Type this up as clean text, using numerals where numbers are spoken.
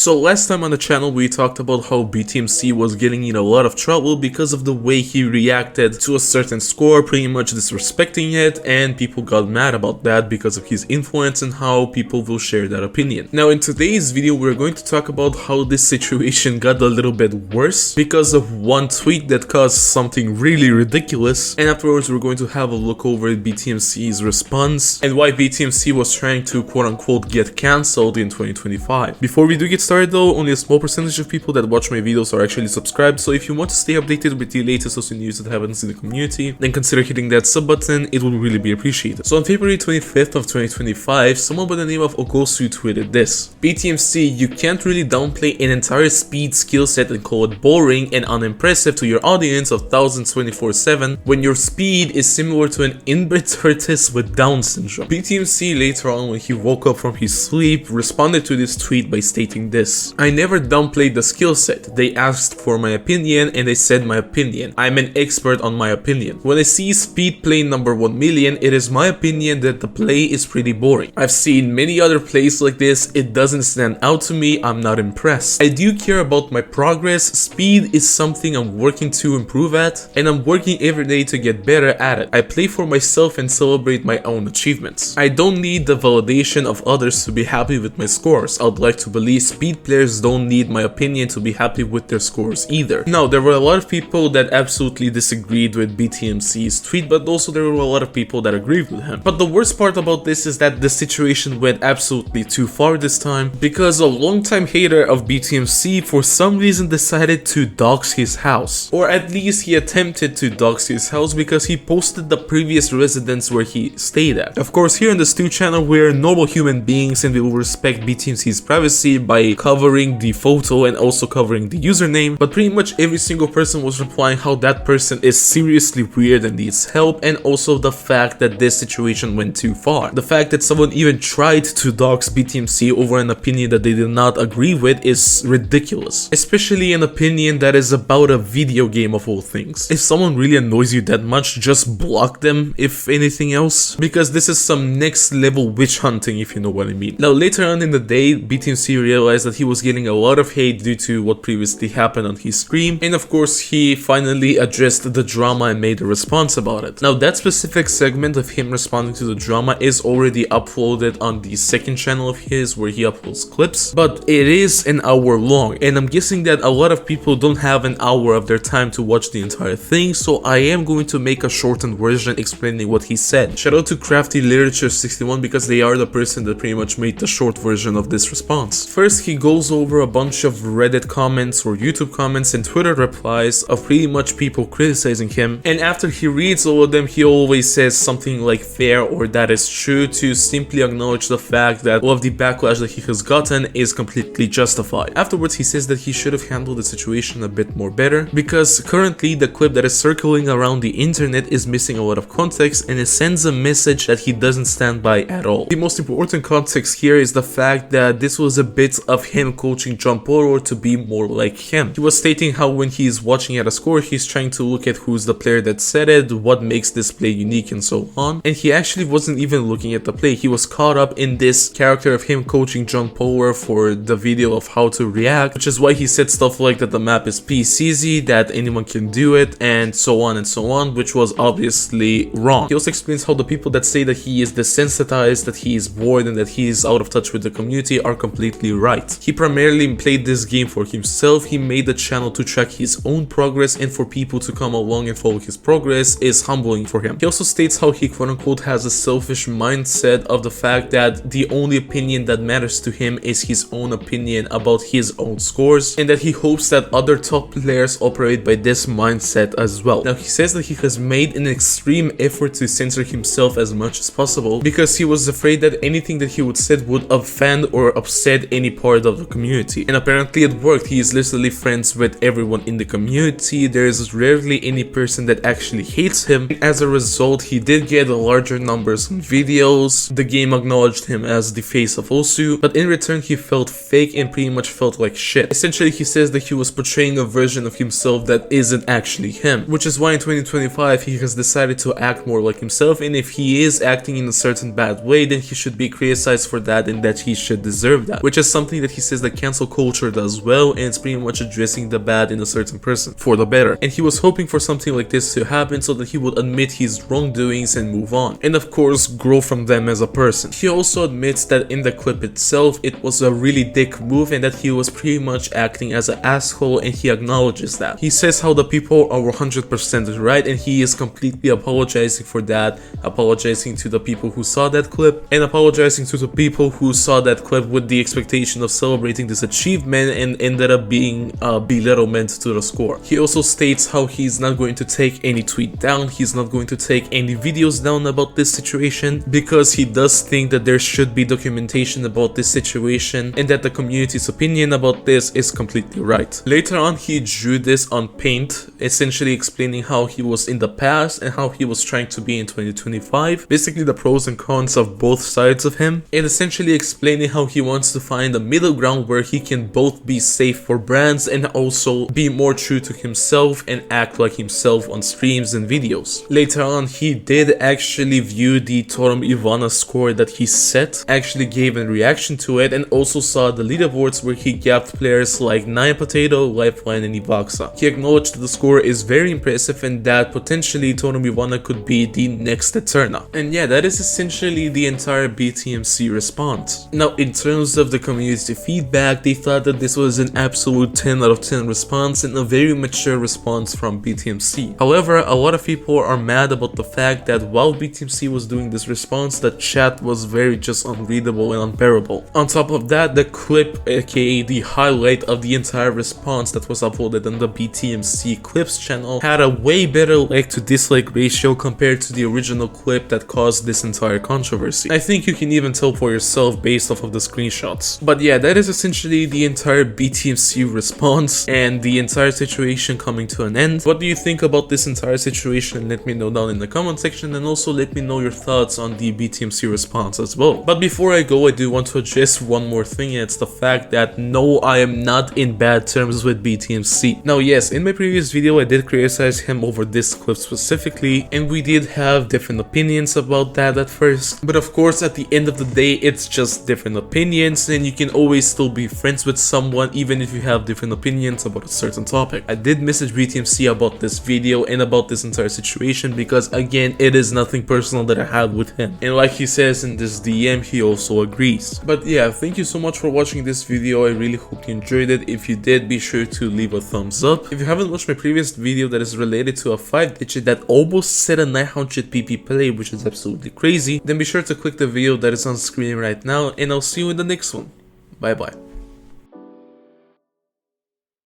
So last time on the channel we talked about how BTMC was getting in a lot of trouble because of the way he reacted to a certain score, pretty much disrespecting it, and people got mad about that because of his influence and how people will share that opinion. Now in today's video we're going to talk about how this situation got a little bit worse because of one tweet that caused something really ridiculous, and afterwards we're going to have a look over at BTMC's response and why BTMC was trying to quote-unquote get cancelled in 2025. Before we do get started though, only a small percentage of people that watch my videos are actually subscribed, so if you want to stay updated with the latest social news that happens in the community, then consider hitting that sub button, it would really be appreciated. So on February 25th of 2025, someone by the name of Ogosu tweeted this: BTMC, you can't really downplay an entire speed skill set and call it boring and unimpressive to your audience of thousands 24/7 when your speed is similar to an inbred tortoise with Down syndrome. BTMC later on, when he woke up from his sleep, responded to this tweet by stating this: I never downplayed the skill set. They asked for my opinion and I said my opinion. I'm an expert on my opinion. When I see speed play number 1 million, it is my opinion that the play is pretty boring. I've seen many other plays like this, it doesn't stand out to me, I'm not impressed. I do care about my progress, speed is something I'm working to improve at, and I'm working every day to get better at it. I play for myself and celebrate my own achievements. I don't need the validation of others to be happy with my scores. I'd like to believe speed players don't need my opinion to be happy with their scores either. Now, there were a lot of people that absolutely disagreed with BTMC's tweet, but also there were a lot of people that agreed with him. But the worst part about this is that the situation went absolutely too far this time, because a longtime hater of BTMC for some reason decided to dox his house. Or at least he attempted to dox his house because he posted the previous residence where he stayed at. Of course, here on the Stu channel we're normal human beings and we will respect BTMC's privacy by covering the photo and also covering the username, but pretty much every single person was replying how that person is seriously weird and needs help, and also the fact that this situation went too far. The fact that someone even tried to dox BTMC over an opinion that they did not agree with is ridiculous, especially an opinion that is about a video game of all things. If someone really annoys you that much, just block them if anything else, because this is some next level witch hunting, if you know what I mean. Now later on in the day, BTMC realized that he was getting a lot of hate due to what previously happened on his stream, and of course he finally addressed the drama and made a response about it. Now that specific segment of him responding to the drama is already uploaded on the second channel of his where he uploads clips, but it is an hour long, and I'm guessing that a lot of people don't have an hour of their time to watch the entire thing, so I am going to make a shortened version explaining what he said. Shout out to Crafty Literature 61 because they are the person that pretty much made the short version of this response. First, he goes over a bunch of Reddit comments or YouTube comments and Twitter replies of pretty much people criticizing him, and after he reads all of them, he always says something like fair or that is true to simply acknowledge the fact that all of the backlash that he has gotten is completely justified. Afterwards, he says that he should have handled the situation a bit more better because currently the clip that is circling around the internet is missing a lot of context and it sends a message that he doesn't stand by at all. The most important context here is the fact that this was a bit of him coaching John Poro to be more like him. He was stating how when he is watching at a score, he's trying to look at who's the player that said it, what makes this play unique and so on, and he actually wasn't even looking at the play. He was caught up in this character of him coaching John Poro for the video of how to react, which is why he said stuff like that the map is easy, that anyone can do it, and so on, which was obviously wrong. He also explains how the people that say that he is desensitized, that he is bored, and that he is out of touch with the community are completely right. He primarily played this game for himself. He made the channel to track his own progress, and for people to come along and follow his progress is humbling for him. He also states how he quote-unquote has a selfish mindset of the fact that the only opinion that matters to him is his own opinion about his own scores, and that he hopes that other top players operate by this mindset as well. Now he says that he has made an extreme effort to censor himself as much as possible because he was afraid that anything that he would say would offend or upset any part of the community, and apparently it worked. He is literally friends with everyone in the community. There is rarely any person that actually hates him. As a result, he did get larger numbers on videos. The game acknowledged him as the face of Osu, but in return he felt fake and pretty much felt like shit. Essentially, he says that he was portraying a version of himself that isn't actually him, which is why in 2025 he has decided to act more like himself, and if he is acting in a certain bad way, then he should be criticized for that and that he should deserve that, which is something that he says that cancel culture does well, and it's pretty much addressing the bad in a certain person for the better. And he was hoping for something like this to happen so that he would admit his wrongdoings and move on, and of course grow from them as a person. He also admits that in the clip itself it was a really dick move and that he was pretty much acting as an asshole, and he acknowledges that. He says how the people are 100% right, and he is completely apologizing for that, apologizing to the people who saw that clip, and apologizing to the people who saw that clip with the expectation of celebrating this achievement and ended up being belittlement to the score. He also states how he's not going to take any tweet down, he's not going to take any videos down about this situation, because he does think that there should be documentation about this situation and that the community's opinion about this is completely right. Later on, he drew this on Paint, essentially explaining how he was in the past and how he was trying to be in 2025, basically the pros and cons of both sides of him, and essentially explaining how he wants to find a middle ground where he can both be safe for brands and also be more true to himself and act like himself on streams and videos. Later on, he did actually view the Torum Ivana score that he set, actually gave a reaction to it, and also saw the leaderboards where he gapped players like Nine Potato, Lifeline, and Ivaxa. He acknowledged that the score is very impressive and that potentially Torum Ivana could be the next Eterna. And yeah, that is essentially the entire BTMC response. Now, in terms of the community feedback, they thought that this was an absolute 10 out of 10 response and a very mature response from BTMC. However, a lot of people are mad about the fact that while BTMC was doing this response, the chat was very just unreadable and unbearable. On top of that, the clip, aka the highlight of the entire response that was uploaded on the BTMC clips channel, had a way better like to dislike ratio compared to the original clip that caused this entire controversy. I think you can even tell for yourself based off of the screenshots. But yeah, that is essentially the entire BTMC response and the entire situation coming to an end. What do you think about this entire situation? Let me know down in the comment section, and also let me know your thoughts on the BTMC response as well. But before I go, I do want to address one more thing, and it's the fact that no, I am not in bad terms with BTMC. Now yes, in my previous video I did criticize him over this clip specifically, and we did have different opinions about that at first, but of course at the end of the day it's just different opinions, and you can always still be friends with someone even if you have different opinions about a certain topic. I did message BTMC about this video and about this entire situation because again, it is nothing personal that I had with him, and like he says in this DM, he also agrees. But yeah, thank you so much for watching this video. I really hope you enjoyed it. If you did, be sure to leave a thumbs up. If you haven't watched my previous video that is related to a 5-digit that almost set a 900 PP play, which is absolutely crazy, then be sure to click the video that is on screen right now, and I'll see you in the next one. Bye bye.